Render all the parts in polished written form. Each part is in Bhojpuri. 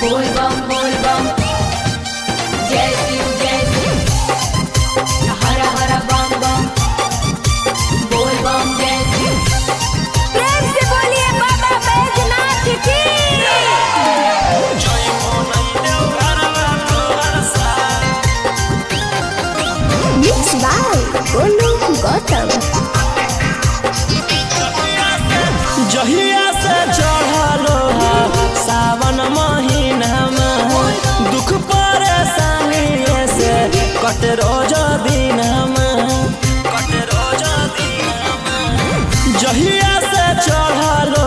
बोल बम जय शिव हर हर बम बम बोल बम जय शिव। प्रेम से बोलिए बाबा बैजनाथ की। Mix by Golu Gautam. जहिया से चढ़लो सावन महीना में दुख परेशानी से कट रोज दिन जहिया से चढ़लो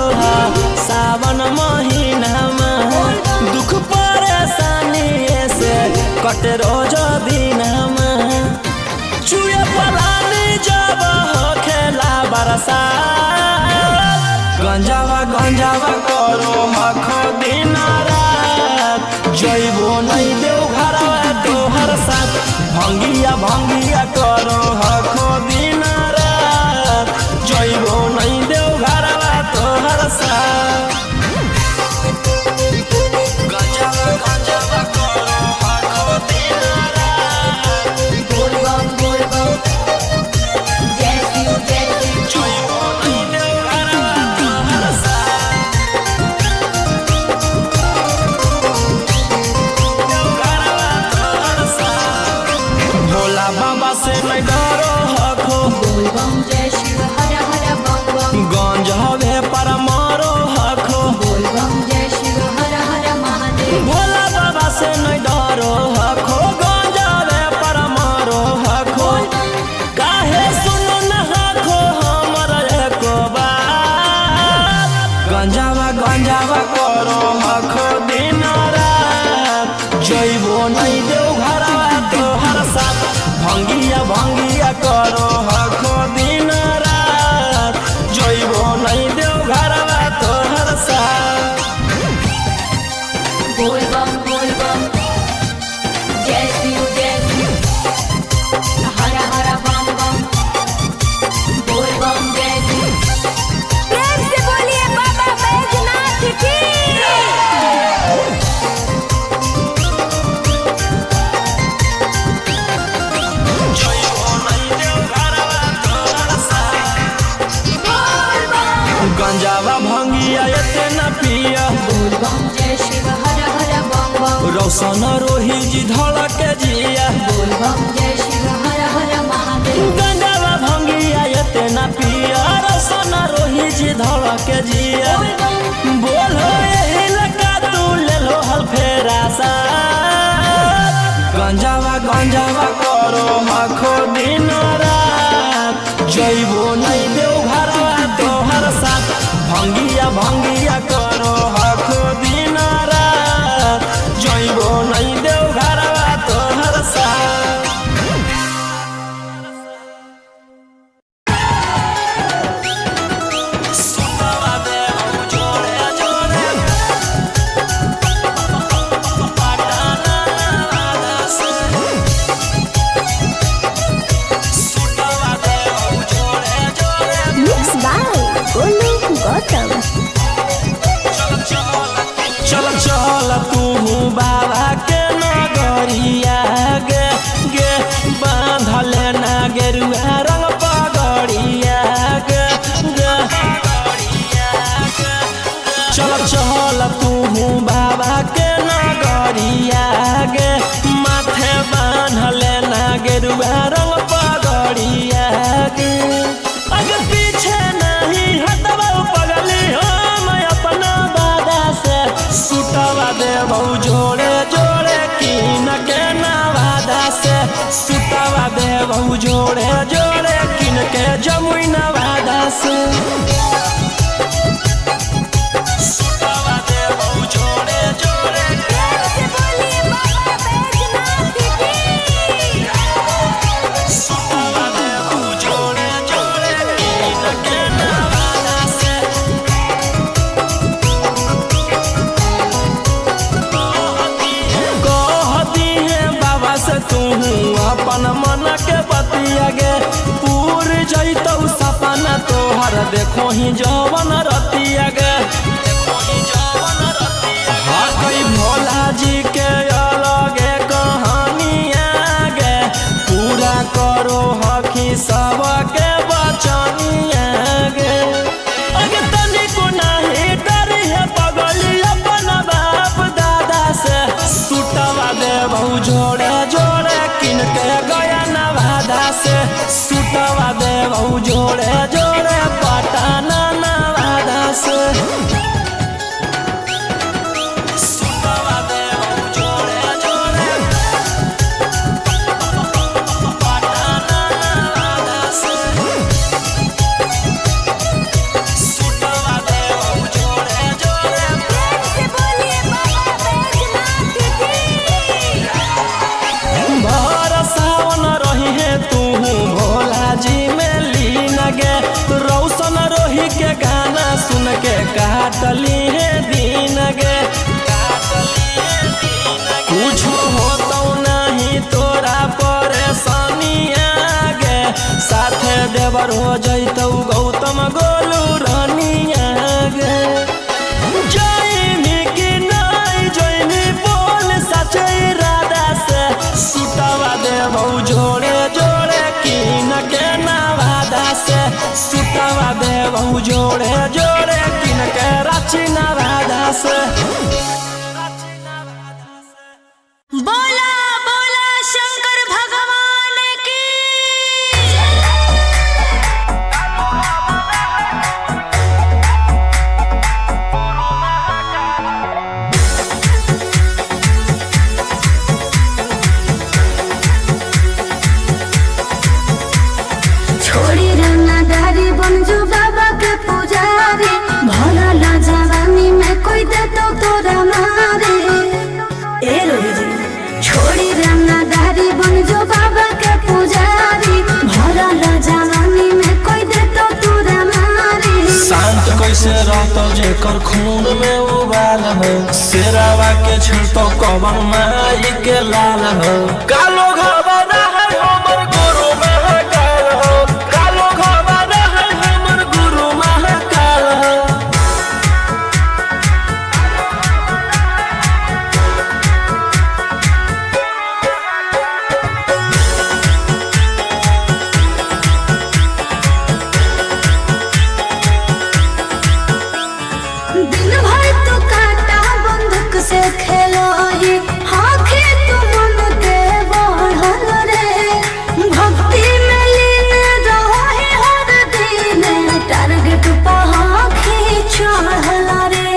सावन महीना में दुख परेशानी से कट रोज दिन चुए पलानी जब हो खेला बरसा गंजावा करो हखो दिन रात जइबो नहीं देव घरवा तोहर साथ भंगिया करो हखो दिन रात जइबो नहीं देव घरवा तोहर साथ गंजावा करो हखो दिन रात बोल बम जय शिव जइबो नहीं देव घरवा तोहर भोला बाबा से नहीं डरो हखो बोल बम जय शिव हर हर बम बम गंज हवे पर मारो हखो बोल बम जय शिव हर हर महादेव। भोला बाबा से नहीं डरो हखो गंज हवे पर मारो हखो काहे सुनो न हखो हमर एको बात गंजावा करो हखो दिन रात जइबो नहीं देव घरवा तोहर साथ भंगिया करो हखो दिन रात जइबो नहीं देव घरवा तोहर साथ बोल बम जय शिव हर हर बम बम बोल बम जय शिव। प्रेम से बोलिए बाबा बैजनाथ की। गंजावा भंगिया एते न पिया बोल बम जय शिव हर हर बम बम रौशन रोही जी धड़क जिया बोल बम जय शिव हर हर महादेव। गंजावा भंगिया एते न पिया रौशन रोही जी धड़क जिया बोलो यही लगा तू ले लो हल फेरा सा गंजावा करो हखो दिन रात जइबो नहीं देव घरवा तोहर साथ भंगिया करो हखो दिन रात जइबो नहीं देव घरवा तोहर साथ सुतवा देव जोड़े पटाना से सुतवा देव जोड़े मिक्स बाय गोलू गौतम। चल तू बाबा के नगरिया गे बांधल ना गेरुआ रंग पगड़िया गे चल तू बाबा के नगरिया गे माथे बांधल ना गेरुआ रंग पगड़िया गे अगर पीछे नहीं हटवा पगली हम अपना बादा से सुतवा देबौ जोड़े कीन के नवादा से सुतवा देबौ जोड़े कीन के जमुई नवादा से सुतवा देबौ जोड़े प्रेम से बोलिए बाबा बैजनाथ की। सुतवा देबौ जोड़े कीन के नवादा से कहती है बाबा से तू अपन मन के बतिया गे पूर जैतौ सपना तोहर देखो ही जवन रतिया गे हाँ कई भोला काटली है दिन गे कुछ हो तो नहीं तोरा परेशानिया गे साथे देवर हो जैतौ गौतम गोलू रानिया गे जैनी कि नहीं जैनी बोल सचे राधा से सुतवा देवौ जोड़े जोड़े किन के नवादा से सुतवा देवौ जोड़े जोड़े किन के राची नवादा से बोला बोला शंकर भगवान की छोड़ी रंगदारी बन जो बाबा के पुजारी भला ला जवानी में कोई दे तो तोरा मारे ए रोही जी छोड़ी रंगदारी बन जो बाबा के पुजारी भला ला जवानी में कोई दे तो तोरा मारे शांत कैसे रहतो जेकर खून में उबाल हो शेरावा के छिड़तो कवन माई के लाल हो कालो घबरा है हमर गुरु महाकाल हो कालो घबरा है हमर गुरु महाकाल हो दिन भर तो काटा बंदूक से खेलो ही आँखें तो मन के बढ़ल रे भक्ति में लीन रहो ही हर दिन टारगेट पर आँखें चढ़ल रे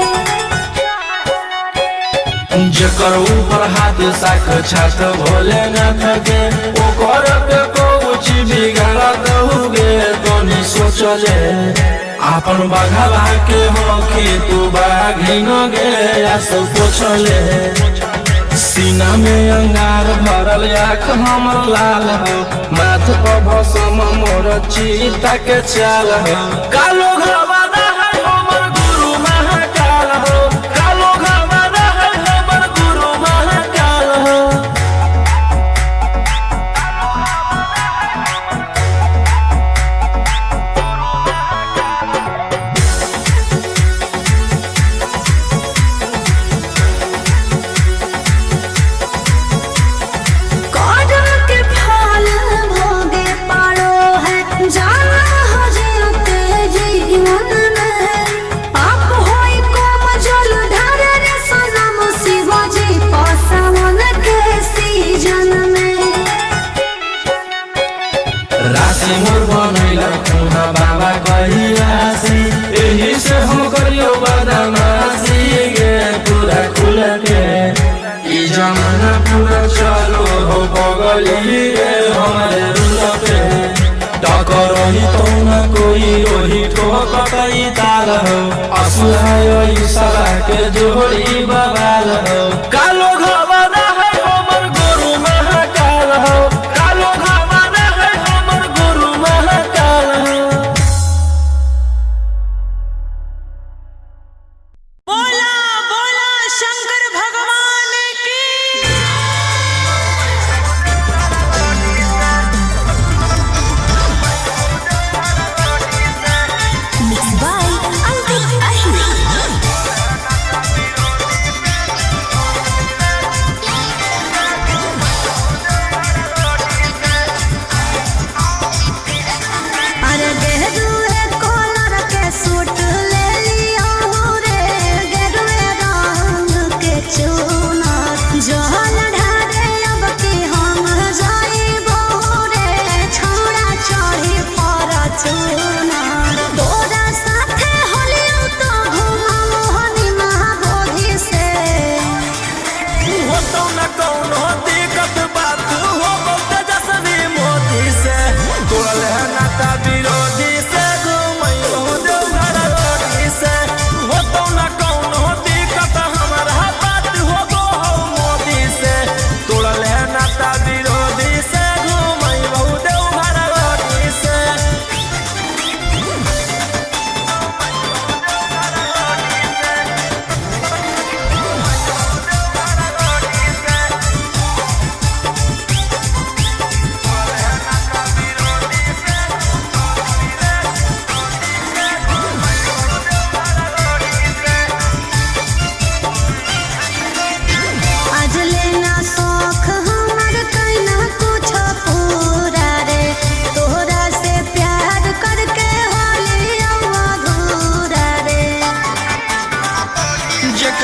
जेकर ऊपर हाथ साख छात भोलेनाथ के ओकर के कुछ बिगाड़त होगे तोनी सोचले आपन बघवा के होके तू बाघिन गे सब पोछले सीना में अंगार भरल आँख हमर लाल हो माथ पर भसम मोर चीता के चाल हो कालो घबरा है हमर गुरु महाकाल हो कालो घबरा है हमर गुरु महाकाल हो कर्म के फल भोगे पारो है जाना हो जीते जीवन में पाप होई कम जल ढारे रे सनम शिव जी पसावन के सीजन में राशि मोर बनैला खुना बाबा कही राशि एही से हम करियो बदमाशी गे पूरा खुल के ई जमाना पूरा चलो हो बगली रे हमारे रुल पे टकरही तो न कोई ओही ठोकतई ताल हो असुहाय सला के जोड़ी बवाल हो कालो घबरा है हमर गुरु महाकाल हो कालो घबरा है हमर गुरु महाकाल हो बोला बोला शंकर भगवान की Mixed by Alvin Ahmed.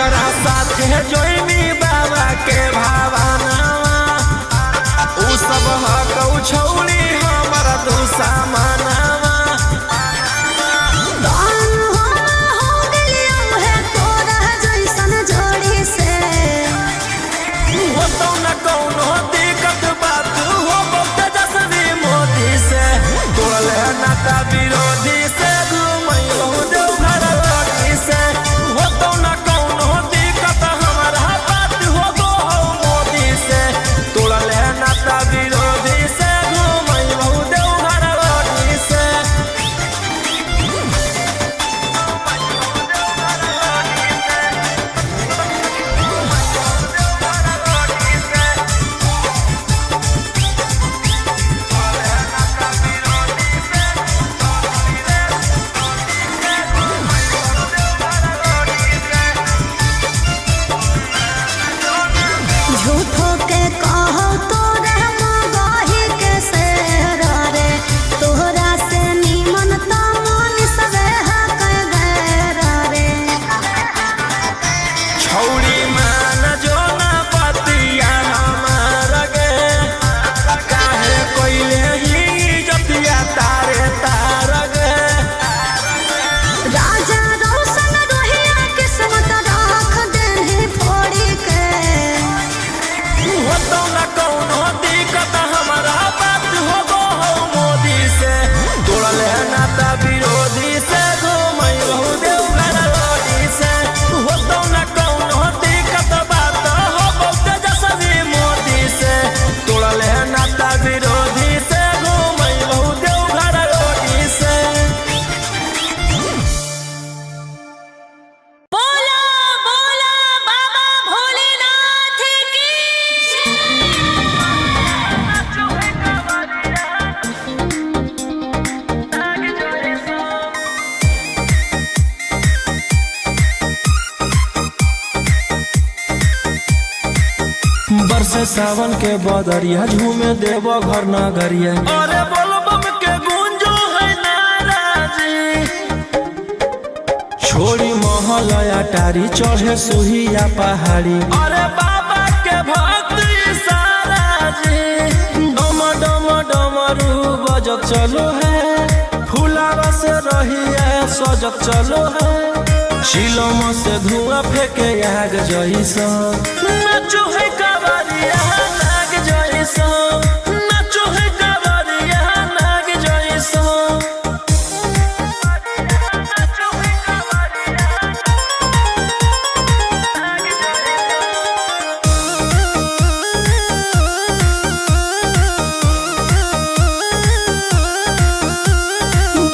ओकरा साथे जोइनी बाबा के भावनावा उ सब हकौ छौली हमर दुश्मनावा होतौ न कौनो दिक्कत बात हो तेजस्वी मोदी से तोड़ले नाता विरोधी से घुमैलौ देवघर लड़ी से होतौ न कौनो दिक्कत हमारा बात हो गो मोदी से तोड़ले नाता विरोधी से घुमैलौ देवघर लड़ी से झूठो के कहो तोरा मगही के शेर रे तोहरा से निमन तो मन सबे हक गैर रे छौड़ी मान जो ना पतिया हमार गे काहे कोइले ही जतिया तारे तार गे राजा रोशन रोहिया किस्मत राख देहि फोड़ी के होतौ न कौनो दिक्कत हमारा बात हो गो मोदी से तोड़ले नाता विरोधी से घुमैलौ देवघर लड़ी से होतौ न कौनो दिक्कत बात हो गो तेजस्वी मोदी से तोड़ले नाता विरोधी से घुमैलौ देवघर लड़ी से बोला बोला बाबा भोलेनाथ की बरसे सावन के बदरिया झूमे देव घर नगरिया अरे बोलो बम के गूंजो है नाराजी छोड़ी महल अटारी चढ़े सुहिया पहाड़ी अरे बाबा के भक्त सारा जी डम डम डमरू बजत चलो है फुलावा से रही है सजत चलो है शिलम से धुआं फेंके आग जैसा नाचो है कावरिया नाग जैसा नाचो है कावरिया नाग जैसा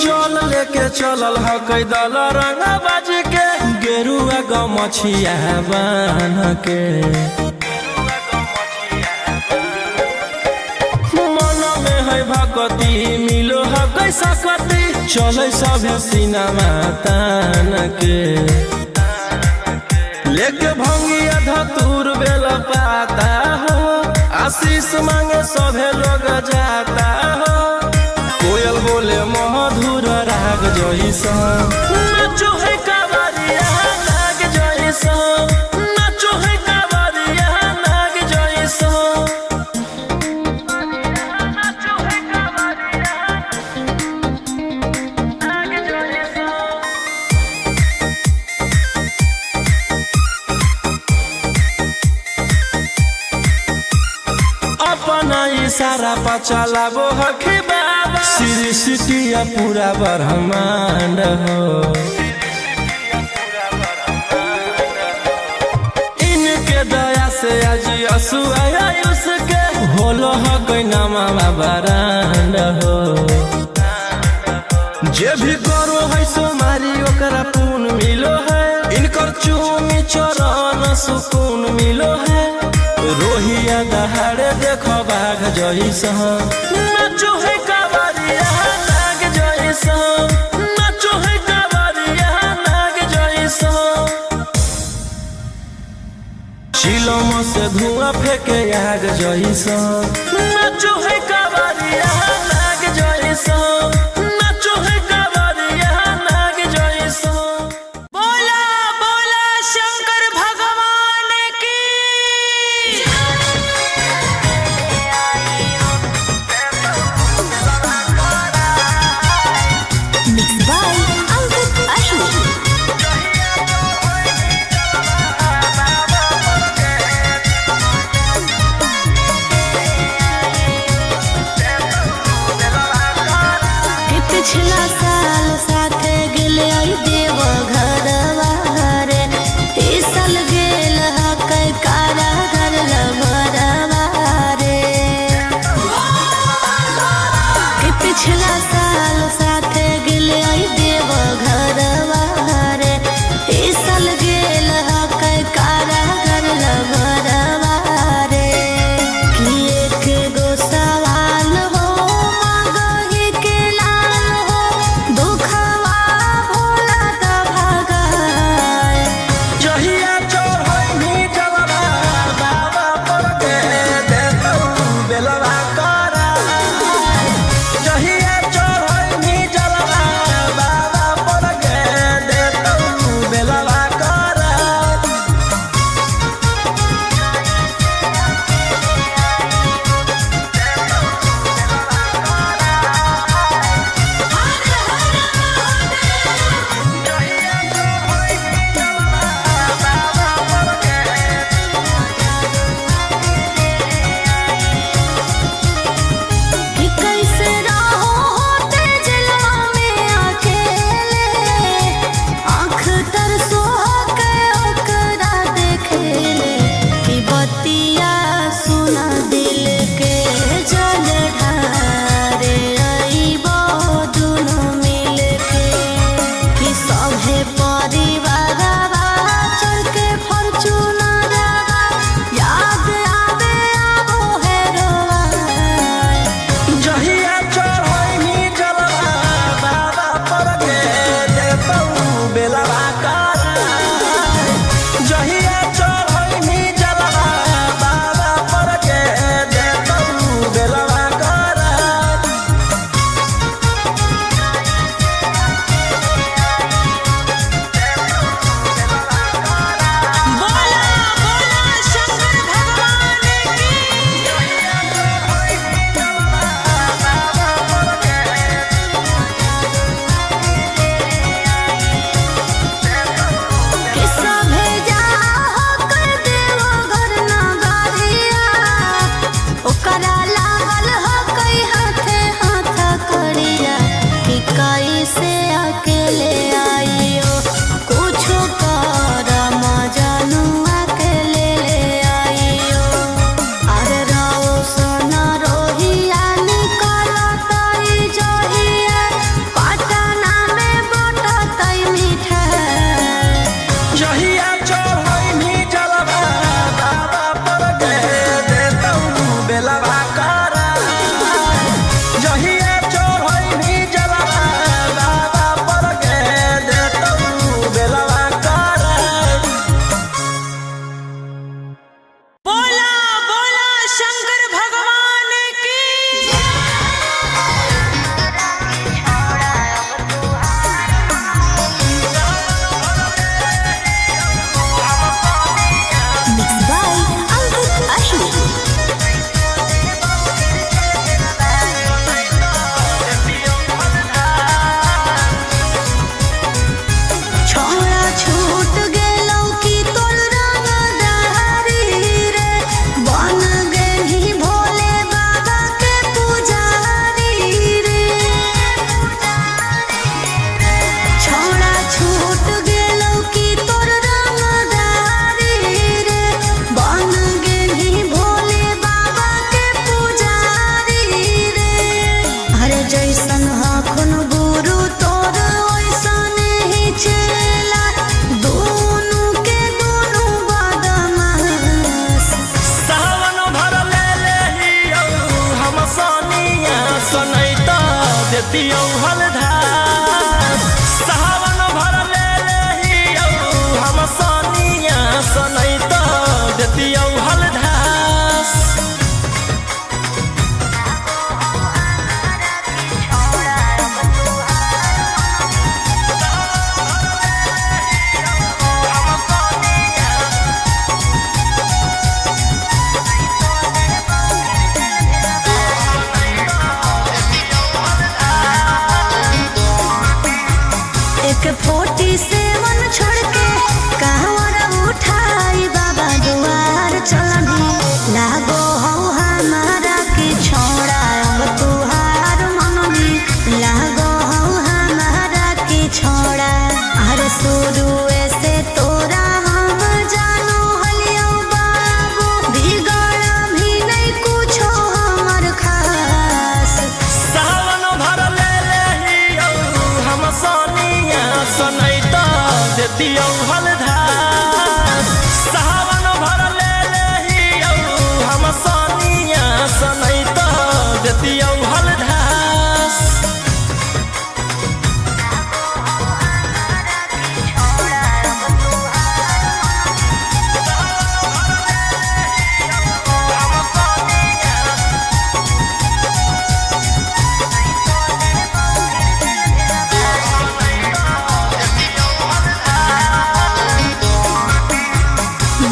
जल लेके चलल ह कैदल रंगा बाज के गेरुआ गमछिया बान के मन में है भगती मिलो है कैसा कती चले सभे सिनेमा तान के लेके भंगिया धतूर बेल पाता हो आशीष मांगे सभे लोग जाता हो कोयल बोले मधुर राग जैसा नाचो है कावरिया नाग जैसा नाचो है कावरिया नाग जैसा नाचो है कावरिया नाग जैसा अपना इशारा पर चलाबो हखी बाबा श्री सिटिया पूरा ब्रह्मांड हो इनके दया से आज असु आया उसके होलो ह कोई नामा बरांड हो जे भी करो है सो मारी ओकरा पून मिलो है इनकर चूमी चरण सुकून मिलो है रोहिया दहाड़े देखो बाघ जैसा नाचो है कावरिया नाग जैसा नाचो है कावरिया नाग जैसा शिलम से धुआं फेंके आग जैसा नाचो है कावरिया नाग जैसा नाचो है कावरिया नाग जैसा बोला बोला शंकर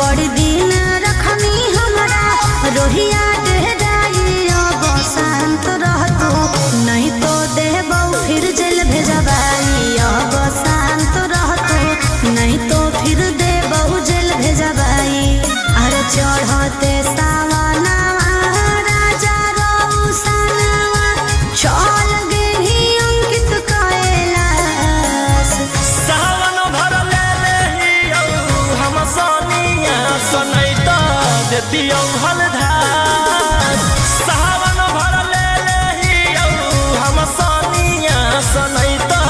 बड़ी दिन रखनी हमरा रोहिया डेहराई अब शांत रहतो नहीं तो देबौ फिर जेल भेजबाई अब शांत रहतो नहीं तो फिर देबौ जेल भेजबाई अरे चढ़ते सावनवा राजा रौसनवा चल गेली अंकित कैलाश सावन भर ले लेहियो हम सोनिया सनैता देतियौ हलधार सावन भर ले लेहियो हम सोनिया सनैता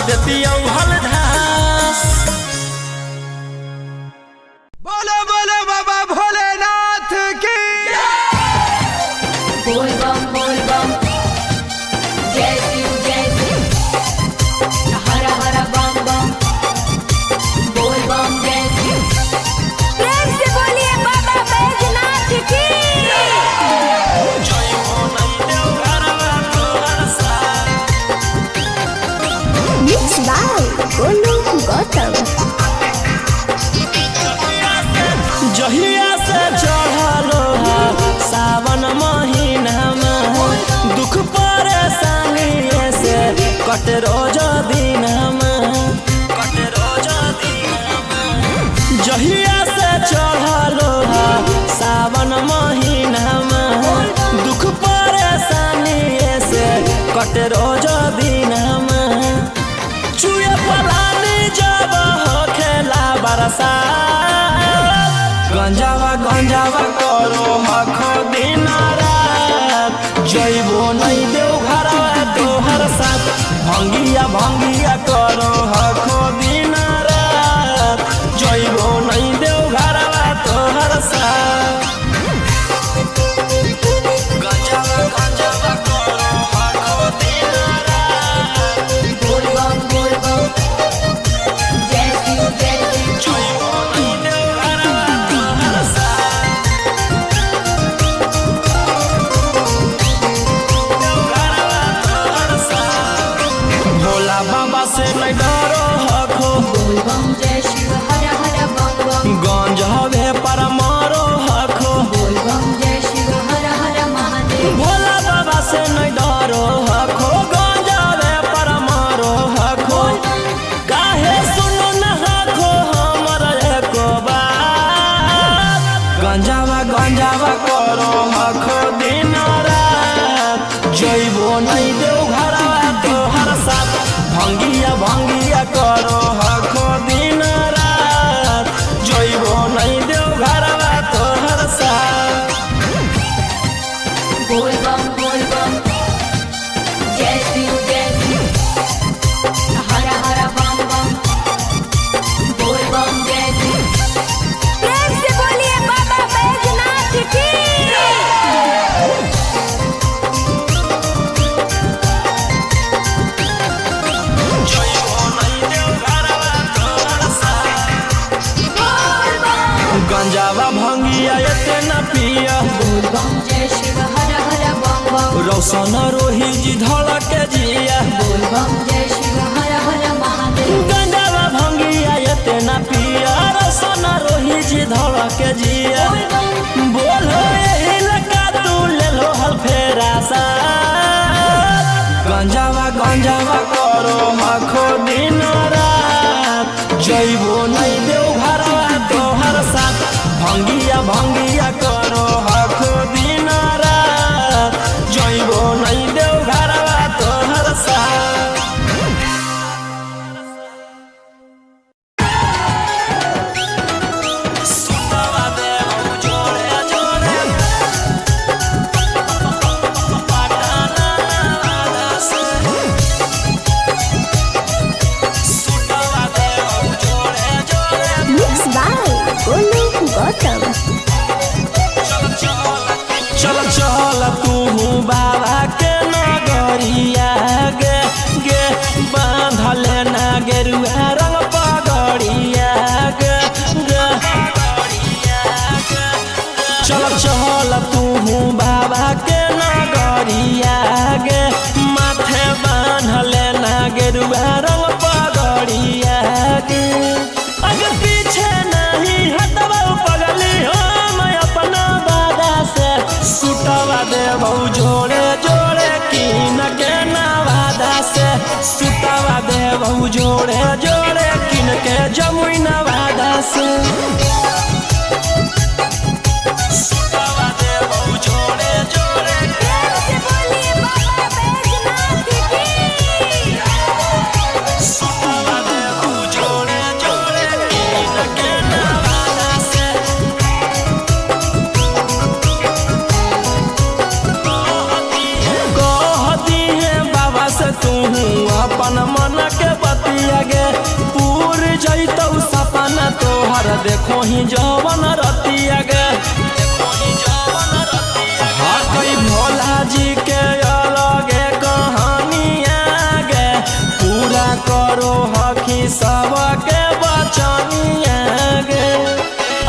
देतियौ हलधार। बोलो बोलो बाबा भोलेनाथ की बोल बम जय शिव हर हर बम बम बोल बम जय शिव प्रेम से बोलिए बाबा बैजनाथ की जय हो नंदेव घरवा तोहर साथ मिक्स बाय गोलू गौतम जहिया से चढ़लो सावन महीनामा दुख परेशानी से कट रोज दिनमा जहिया से चढ़लो सावन महीनामा दुख परेशानी से कट रोज दिनमा चुए पलानी जब हो खेला बरसा गंजावा करो हखो दिन रात जइबो नहीं देव घरवा तोहर साथ भंगिया करो हखो दिन रात जइबो नहीं देव घरवा तोहर साथ गंजावा करो हखो दिन रात बोल बम जय शिव जइबो नहीं देव घरवा तोहर साथ भोला बाबा से नहीं डरो हखो बोल बम जय शिव हर हर बम बम गंज हवे पर मारो हखो बोल बम जय शिव हर हर महादेव भोला बाबा से नहीं डरो हखो गंज हवे पर मारो हखो काहे सुनो न हखो हमर एको बात गंजावा करो हखो दिन रात जइबो नहीं देव घरवा तोहर साथ भंगिया करो हखो दिन रात जइबो नहीं देव घरवा तोहर साथ बोल बम जय शिव हर हर बम बम बोल बम जय शिव प्रेम से बोलिए बाबा बैजनाथ की जइबो नहीं देव घरवा तोहर साथ गंजावा भंगिया एते न पिया बोल बम जय शिव हर हर बम बम रौशन रोही जी धड़क जिया बोल बम जय शिव हर हर महादेव गंजावा भंगिया एते न पिया रौशन रोही जी धड़क जिया बोलो यही लगा तू ले लो हल फेरा सा गंजावा करो हखो दिन रात जइबो नहीं देव घरवा तोहर साथ भंगिया करो हखो दिन रात जइबो नहीं देव घरवा तोहर साथ सुतवा देव जोड़े जोड़े पटाना से सुतवा देव जोड़े जोड़े मिक्स बाय गोलू गौतम जमुई नवादा से अपन मन के बतिया गे पूर जैतौ सपना तोहर देखो ही जवन रतिया गे हाँ कई भोला जी के अलगे कहानिया गे पूरा करो हकी सबके बचनिया गे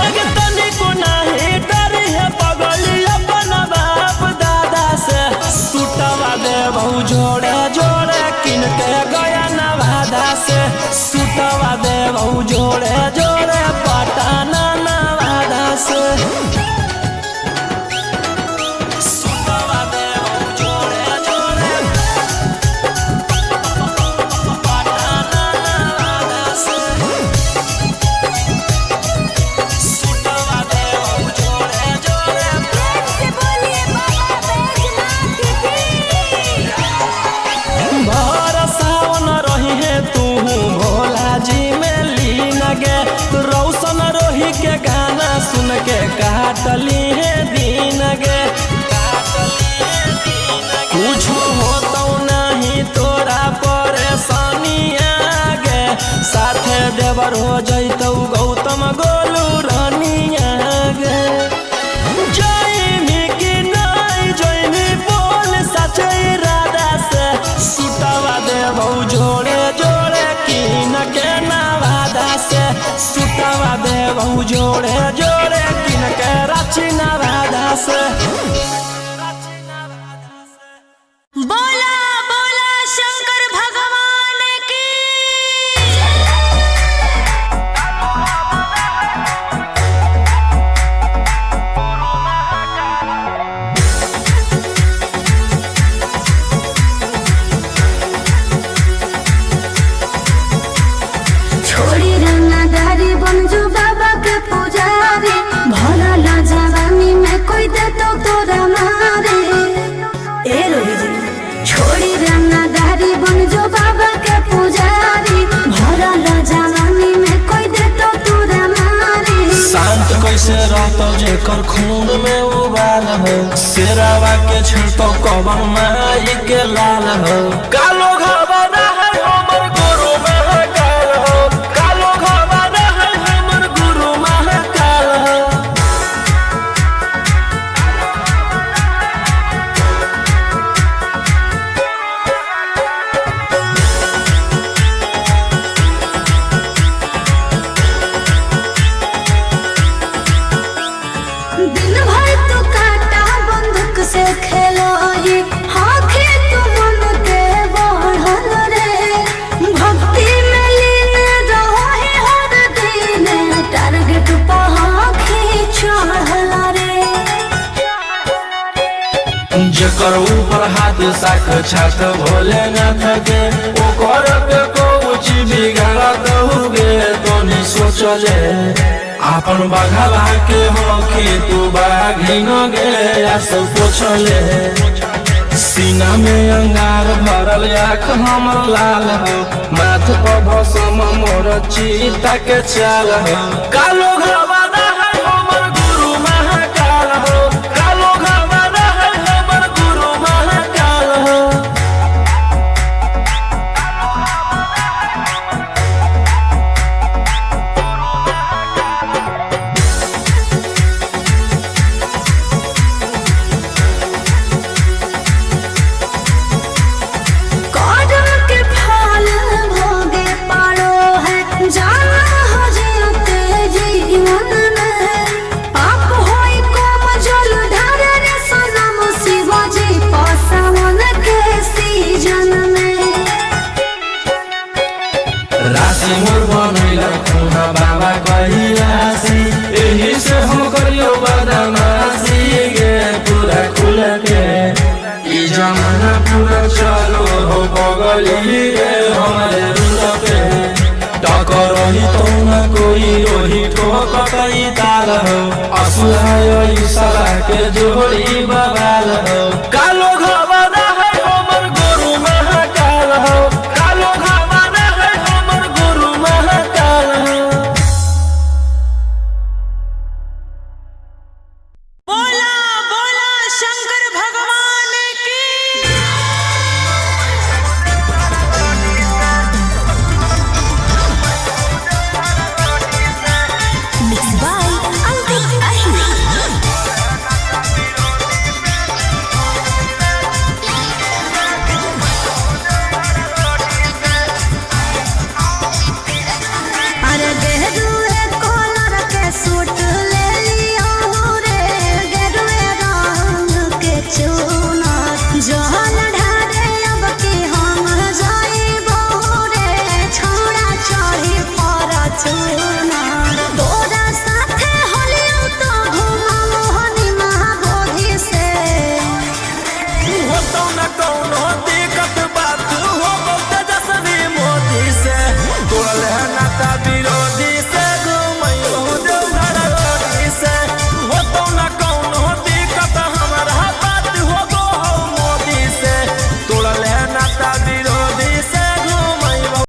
अगे तनिको नहीं डरी है पगली अपन बाप दादा से सुटवा देबौ जोड़े जोड़े किनके गया नवादा से सुटवा देबौ जोड़े जोड़े पटना नवादा से सुटवा देबौ जोड़े जोड़े पटना नवादा से सुटवा देबौ जोड़े जोड़े भोला जी में लीन गे रौशन रोही के गाना सुन के काटली है दीन गे कुछ होतो नहीं तोरा परेशानिया गे साथे देवर हो जैतौ गौतम गोलू रानिया गे जैमी की नहीं जैमी बोल सचे राधा से सुटवा देबौ जोड़े जोड़े किन के नवादा से सुटवा देबौ जोड़े जोड़े किन के रांची नवादा से बोला बोला शंकर भगवान की छोड़ी रंगदारी बनजो बाबा के पुजारी भला ला जवानी में कोई दे तो तोरा मारे ए रोही जी छोड़ी रंगदारी बनजो बाबा के पुजारी भला ला जवानी में कोई दे तो तोरा मारे शांत कैसे रहतो जेकर खून में उबाल हो शेरावा के छिड़तो कवन माई के लाल हो कालो घबरा है हमर गुरु महाकाल हो कालो घबरा है हमर गुरु महाकाल हो दिन भर तो काटा बंदूक से खेलो ये आँखें तो मन के बढ़ल रे भक्ति में लीन रहो है हर दिन टारगेट पर आँखें चढ़ल रे जेकर ऊपर हाथ साक्षात भोलेनाथ के ओकर के कुछ बिगाड़त होगे तोनी सोचले आपन बघला के हो कि तू बाघिन गे सब पूछले सीना में अंगार भरल आँख हमर लाल हो माथ पर भसम मोर चीता के चाल हो कालो घबरा है हमर गुरु महाकाल हो कालो घबरा है हमर गुरु महाकाल हो कदम के फल भोगे पारो है जाना हो जियते जीवन में पाप होई कम जल ढारे रे सनम शिवाजी पासावन के सीजन में राशि मोर बनैला खुना बाबा कहिलासी एही से हम करियो बदमाशी गे पूरा खुल के ई जमाना पूरा चलो हो बगली रे हमारे रुल पे टकर ही तो न कोई ओही ठोकतई ताल हो असुहाय साला के जोड़ी बवाल हो कालो घावाना है हमर गुरु महाकाल हो कालो घावाना है हमर गुरु महाकाल हो। बोला बोला शंकर भगवान की। Mixed by Antik Ahiri. अरे गेरुए कलर के सूट ले लियो रे गेरुए रंग के चुनर जहन ढारे अब के हम जाइबो रे छोड़ा चढ़ी पर चुनर तोरा साथे होलियो तो घुमाओ हनी महाबोधि से तू हो तो न कौनो